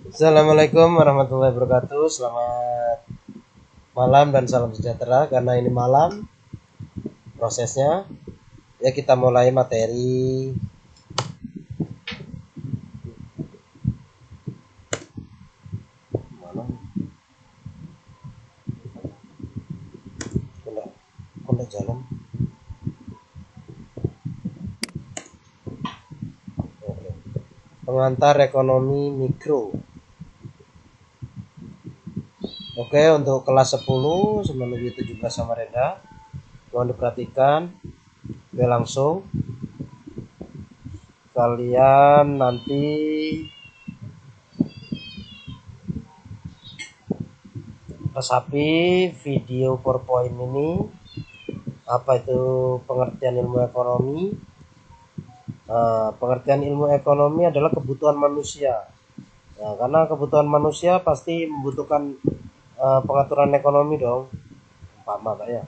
Assalamualaikum warahmatullahi wabarakatuh. Selamat malam dan salam sejahtera. Karena ini malam prosesnya, ya kita mulai materi. Mana jalan. Oke. Pengantar ekonomi mikro. Oke, untuk kelas 10 menuju 17 Samarinda, mohon diperhatikan. Oke, langsung kalian nanti resapi video PowerPoint ini. Apa itu pengertian ilmu ekonomi? Pengertian ilmu ekonomi adalah kebutuhan manusia. Ya, karena kebutuhan manusia pasti membutuhkan pengaturan ekonomi dong. Umpama ya.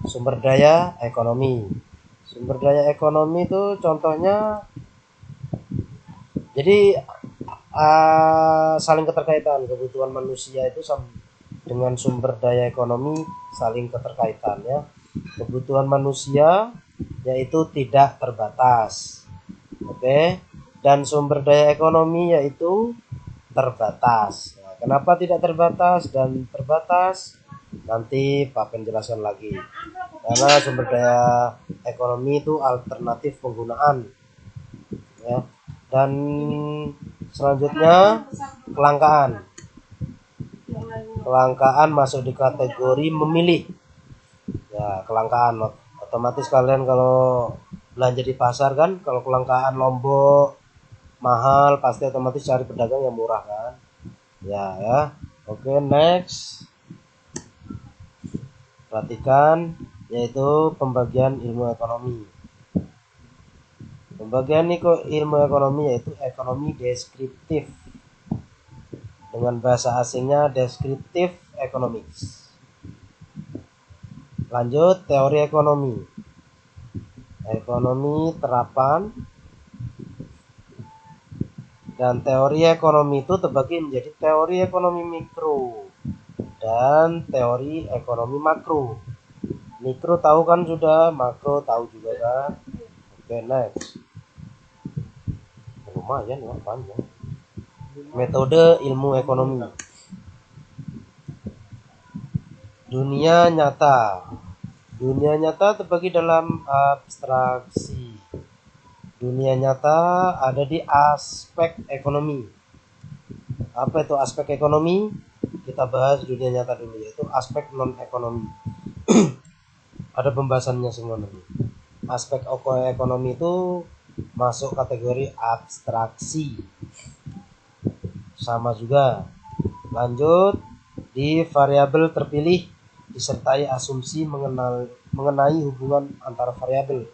Sumber daya ekonomi. Sumber daya ekonomi itu contohnya, jadi saling keterkaitan. Kebutuhan manusia itu dengan sumber daya ekonomi saling keterkaitan ya. Kebutuhan manusia yaitu tidak terbatas. Oke. Dan sumber daya ekonomi yaitu terbatas. Nah, kenapa tidak terbatas dan terbatas? Nanti Pak akan jelaskan lagi. Karena sumber daya ekonomi itu alternatif penggunaan. Ya. Dan selanjutnya kelangkaan. Kelangkaan masuk di kategori memilih. Ya, kelangkaan otomatis kalian kalau belanja di pasar kan, kalau kelangkaan lombok mahal pasti otomatis cari pedagang yang murah kan. Ya. Oke, next. Perhatikan, yaitu pembagian ilmu ekonomi. Pembagian ilmu ekonomi yaitu ekonomi deskriptif. Dengan bahasa asingnya descriptive economics. Lanjut, teori ekonomi. Ekonomi terapan. Dan teori ekonomi itu terbagi menjadi teori ekonomi mikro dan teori ekonomi makro. Mikro tahu kan sudah, makro tahu juga kan. Oke, next. Lumayan ya, panjang. Metode ilmu ekonomi. Dunia nyata. Dunia nyata terbagi dalam abstraksi. Dunia nyata ada di aspek ekonomi. Apa itu aspek ekonomi? Kita bahas dunia nyata dulu, yaitu aspek non ekonomi. Ada pembahasannya semua nanti. Aspek ekonomi itu masuk kategori abstraksi. Sama juga. Lanjut, di variabel terpilih disertai asumsi mengenai hubungan antara variabel.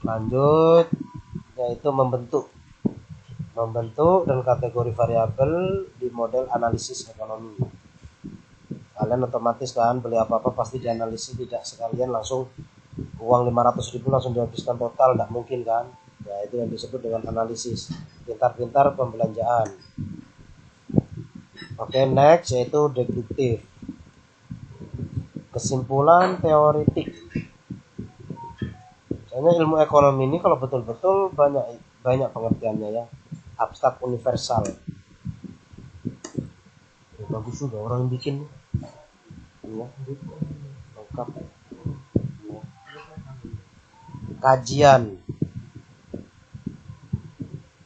Lanjut, yaitu membentuk dan kategori variabel di model analisis ekonomi. Kalian otomatis kan beli apa-apa pasti dianalisis, tidak sekalian langsung uang 500.000 langsung dihabiskan total, tidak mungkin kan. Ya, itu yang disebut dengan analisis. Pintar-pintar pembelanjaan. Oke, next yaitu deduktif. Kesimpulan teoritik. Misalnya ilmu ekonomi ini kalau betul-betul banyak pengertiannya ya. Abstrak universal. Bagus juga orang yang bikin. Ya, lengkap.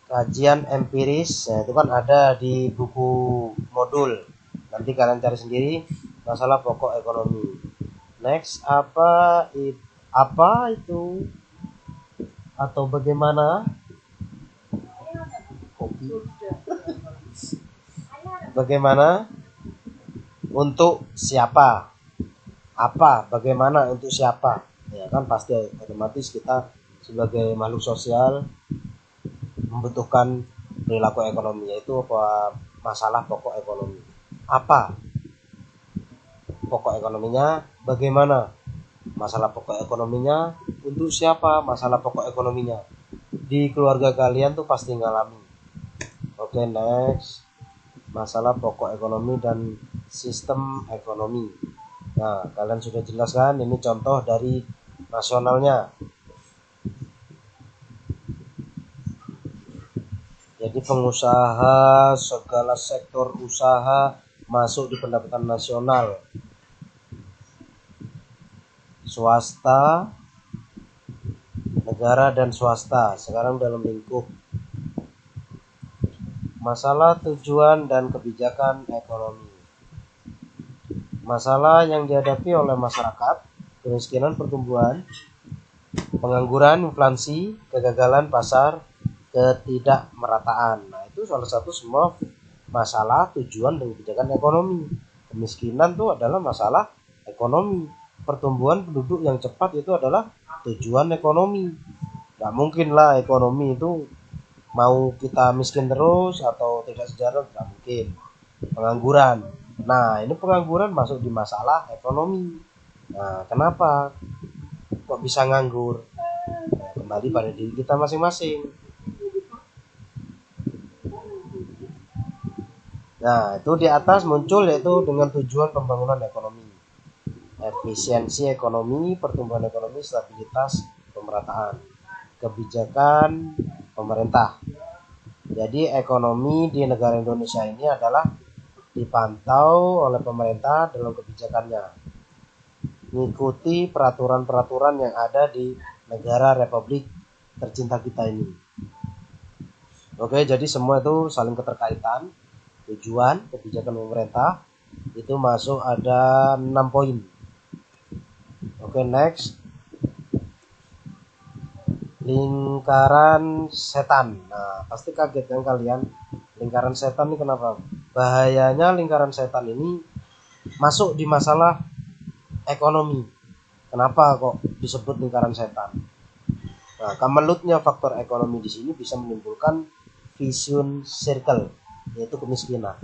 Kajian empiris, nah, itu kan ada di buku modul. Nanti kalian cari sendiri masalah pokok ekonomi. Next, apa itu atau bagaimana? Bagaimana untuk siapa? Apa? Bagaimana untuk siapa? Ya kan pasti otomatis kita sebagai makhluk sosial membutuhkan perilaku ekonomi, yaitu apa? Masalah pokok ekonomi. Apa pokok ekonominya? Bagaimana masalah pokok ekonominya? Untuk siapa masalah pokok ekonominya? di keluarga kalian tuh pasti ngalami. Oke, next. Masalah pokok ekonomi dan sistem ekonomi. Nah, kalian sudah jelas kan? Ini contoh dari nasionalnya. Jadi pengusaha, segala sektor usaha masuk di pendapatan nasional. Swasta, negara dan swasta sekarang dalam lingkup. Masalah tujuan dan kebijakan ekonomi. Masalah yang dihadapi oleh masyarakat: kemiskinan, pertumbuhan, pengangguran, inflasi, kegagalan pasar, ketidakmerataan. Nah, itu salah satu semua masalah tujuan dan kebijakan ekonomi. Kemiskinan itu adalah masalah ekonomi. Pertumbuhan penduduk yang cepat itu adalah tujuan ekonomi. Nggak mungkin lah ekonomi itu mau kita miskin terus atau tidak sejahtera, tidak mungkin. Pengangguran. Nah, ini pengangguran masuk di masalah ekonomi. Nah, kenapa kok bisa nganggur? Nah, kembali pada diri kita masing-masing. Nah, itu di atas muncul yaitu dengan tujuan pembangunan ekonomi. Efisiensi ekonomi, pertumbuhan ekonomi, stabilitas, pemerataan, kebijakan pemerintah. Jadi ekonomi di negara Indonesia ini adalah dipantau oleh pemerintah dalam kebijakannya, mengikuti peraturan-peraturan yang ada di negara Republik tercinta kita ini. Oke, jadi semua itu saling keterkaitan. Tujuan kebijakan pemerintah itu masuk ada 6 poin. Oke, next. Lingkaran setan. Nah, pasti kaget kan kalian, lingkaran setan ini kenapa? Bahayanya lingkaran setan ini masuk di masalah ekonomi. Kenapa kok disebut lingkaran setan? Nah, kemelutnya faktor ekonomi di sini bisa menimbulkan vicious circle, yaitu kemiskinan.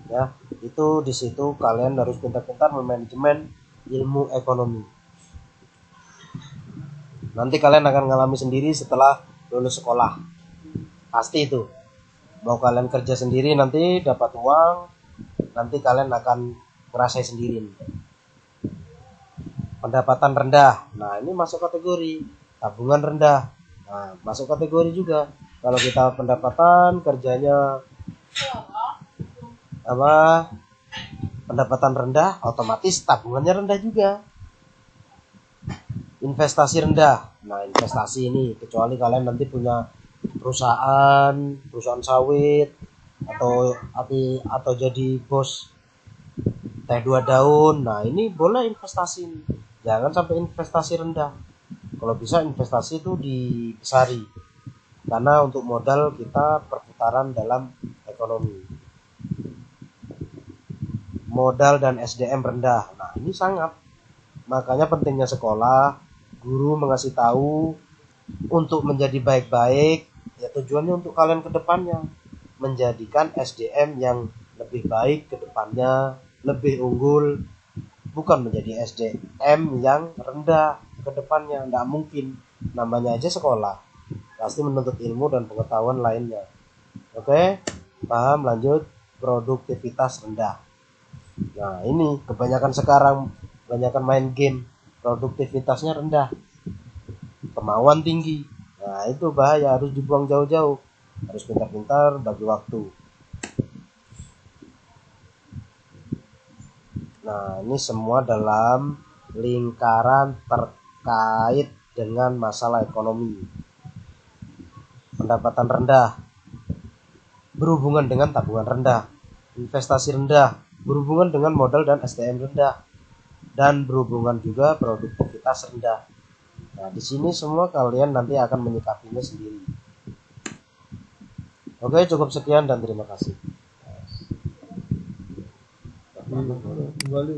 Ya, itu di situ kalian harus pintar-pintar memanajemen ilmu ekonomi. Nanti kalian akan mengalami sendiri setelah lulus sekolah. Pasti itu. Mau kalian kerja sendiri nanti dapat uang, nanti kalian akan merasain sendiri. Pendapatan rendah. Nah, ini masuk kategori tabungan rendah. Nah, masuk kategori juga. Kalau kita pendapatan kerjanya pendapatan rendah, otomatis tabungannya rendah juga. Investasi rendah. Nah, investasi ini kecuali kalian nanti punya perusahaan sawit atau jadi bos teh 2 daun. Nah, ini boleh investasi. Jangan sampai investasi rendah. Kalau bisa investasi itu dibesari. Karena untuk modal kita perputaran dalam ekonomi. Modal dan SDM rendah. Nah, ini sangat. Makanya pentingnya sekolah, guru mengasih tahu untuk menjadi baik-baik, ya tujuannya untuk kalian ke depannya menjadikan SDM yang lebih baik ke depannya, lebih unggul, bukan menjadi SDM yang rendah ke depannya. Nggak mungkin, namanya aja sekolah, pasti menuntut ilmu dan pengetahuan lainnya. Oke, paham? Lanjut. Produktivitas rendah. Nah, ini kebanyakan main game, produktivitasnya rendah, kemauan tinggi. Nah, itu bahaya, harus dibuang jauh-jauh, harus pintar-pintar bagi waktu. Nah, ini semua dalam lingkaran terkait dengan masalah ekonomi. Pendapatan rendah berhubungan dengan tabungan rendah, investasi rendah berhubungan dengan modal dan SDM rendah, dan berhubungan juga produktivitas rendah. Nah, di sini semua kalian nanti akan menyikapinya sendiri. Oke, cukup sekian dan terima kasih. Kembali